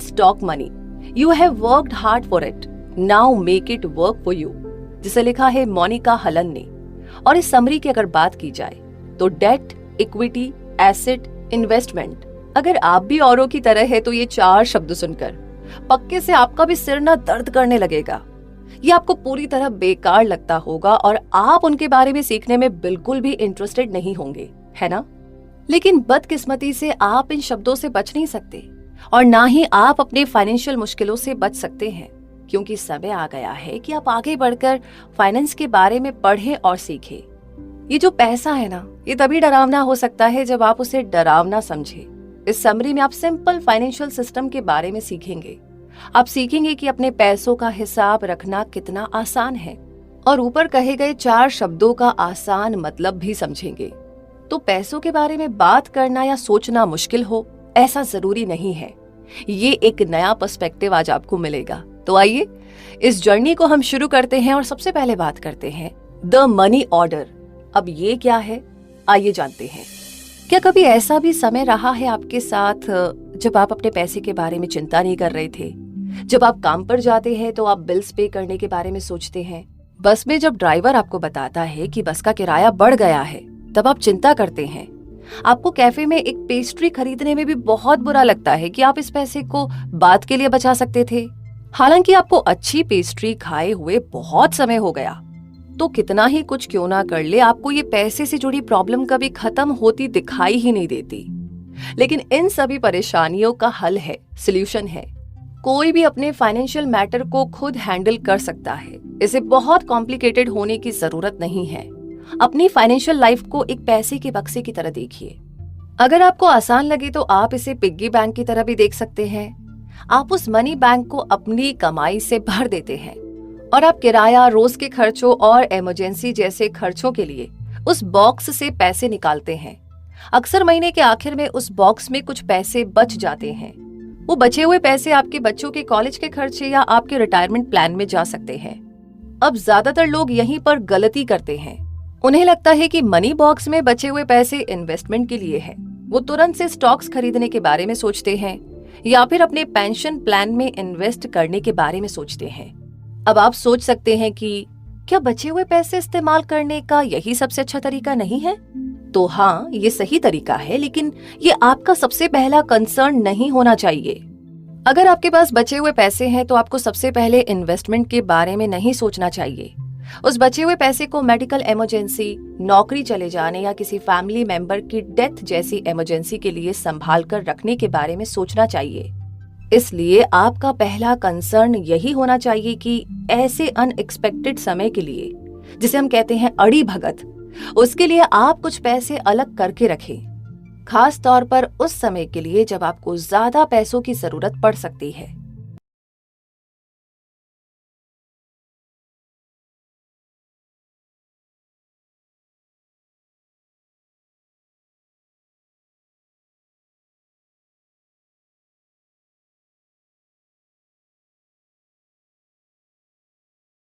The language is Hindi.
Stock money, you have worked hard for it, now make it work for you, जिसे लिखा है मोनिका हलन ने। और इस समरी की अगर बात की जाए तो डेट, इक्विटी, एसेट, इन्वेस्टमेंट, अगर आप भी औरों की तरह है तो ये 4 शब्द सुनकर पक्के से आपका भी सिर ना दर्द करने लगेगा। ये आपको पूरी तरह बेकार लगता होगा और आप उनके बारे में सीखने में बिल्कुल भी इंटरेस्टेड नहीं होंगे, है ना? लेकिन बदकिस्मती से आप इन शब्दों से बच नहीं सकते और ना ही आप अपने फाइनेंशियल मुश्किलों से बच सकते हैं, क्योंकि समय आ गया है कि आप आगे बढ़कर फाइनेंस के बारे में पढ़ें और सीखें। ये जो पैसा है ना, ये तभी डरावना हो सकता है जब आप उसे डरावना समझें। इस समरी में आप सिंपल फाइनेंशियल सिस्टम के बारे में सीखेंगे। आप सीखेंगे कि अपने पैसों का हिसाब रखना कितना आसान है और ऊपर कहे गए 4 शब्दों का आसान मतलब भी समझेंगे। तो पैसों के बारे में बात करना या सोचना मुश्किल हो, ऐसा जरूरी नहीं है। ये एक नया पर्सपेक्टिव आज आपको मिलेगा। तो आइए इस जर्नी को हम शुरू करते हैं और सबसे पहले बात करते हैं द मनी ऑर्डर। अब ये क्या है, आइए जानते हैं। क्या कभी ऐसा भी समय रहा है आपके साथ जब आप अपने पैसे के बारे में चिंता नहीं कर रहे थे? जब आप काम पर जाते हैं तो आप बिल्स पे करने के बारे में सोचते हैं। बस में जब ड्राइवर आपको बताता है कि बस का किराया बढ़ गया है, तब आप चिंता करते हैं। आपको कैफे में एक पेस्ट्री खरीदने में भी बहुत बुरा लगता है कि आप इस पैसे को बाद के लिए बचा सकते थे, हालांकि आपको अच्छी पेस्ट्री खाए हुए बहुत समय हो गया। तो कितना ही कुछ क्यों ना कर ले, आपको ये पैसे से जुड़ी प्रॉब्लम कभी खत्म होती दिखाई ही नहीं देती। लेकिन इन सभी परेशानियों का हल है, सॉल्यूशन है। कोई भी अपने फाइनेंशियल मैटर को खुद हैंडल कर सकता है। इसे बहुत कॉम्प्लिकेटेड होने की जरूरत नहीं है। अपनी फाइनेंशियल लाइफ को एक पैसे के बक्से की तरह देखिए। अगर आपको आसान लगे तो आप इसे पिग्गी बैंक की तरह भी देख सकते हैं। आप उस मनी बैंक को अपनी कमाई से भर देते हैं और आप किराया, रोज के खर्चों और इमरजेंसी जैसे खर्चों के लिए उस बॉक्स से पैसे निकालते हैं। अक्सर महीने के आखिर में उस बॉक्स में कुछ पैसे बच जाते हैं। वो बचे हुए पैसे आपके बच्चों के कॉलेज के खर्चे या आपके रिटायरमेंट प्लान में जा सकते हैं। अब ज्यादातर लोग यहीं पर गलती करते हैं। उन्हें लगता है कि मनी बॉक्स में बचे हुए पैसे इन्वेस्टमेंट के लिए है। वो तुरंत से स्टॉक्स खरीदने के बारे में सोचते हैं या फिर अपने पेंशन प्लान में इन्वेस्ट करने के बारे में सोचते हैं। अब आप सोच सकते हैं कि क्या बचे हुए पैसे इस्तेमाल करने का यही सबसे अच्छा तरीका नहीं है? तो हाँ, ये सही तरीका है, लेकिन ये आपका सबसे पहला कंसर्न नहीं होना चाहिए। अगर आपके पास बचे हुए पैसे हैं तो आपको सबसे पहले इन्वेस्टमेंट के बारे में नहीं सोचना चाहिए। उस बचे हुए पैसे को मेडिकल इमरजेंसी, नौकरी चले जाने या किसी फैमिली मेंबर की डेथ जैसी इमरजेंसी के लिए संभाल कर रखने के बारे में सोचना चाहिए। इसलिए आपका पहला कंसर्न यही होना चाहिए कि ऐसे अनएक्सपेक्टेड समय के लिए, जिसे हम कहते हैं अड़ी भगत, उसके लिए आप कुछ पैसे अलग करके रखें, खास तौर पर उस समय के लिए जब आपको ज्यादा पैसों की जरूरत पड़ सकती है।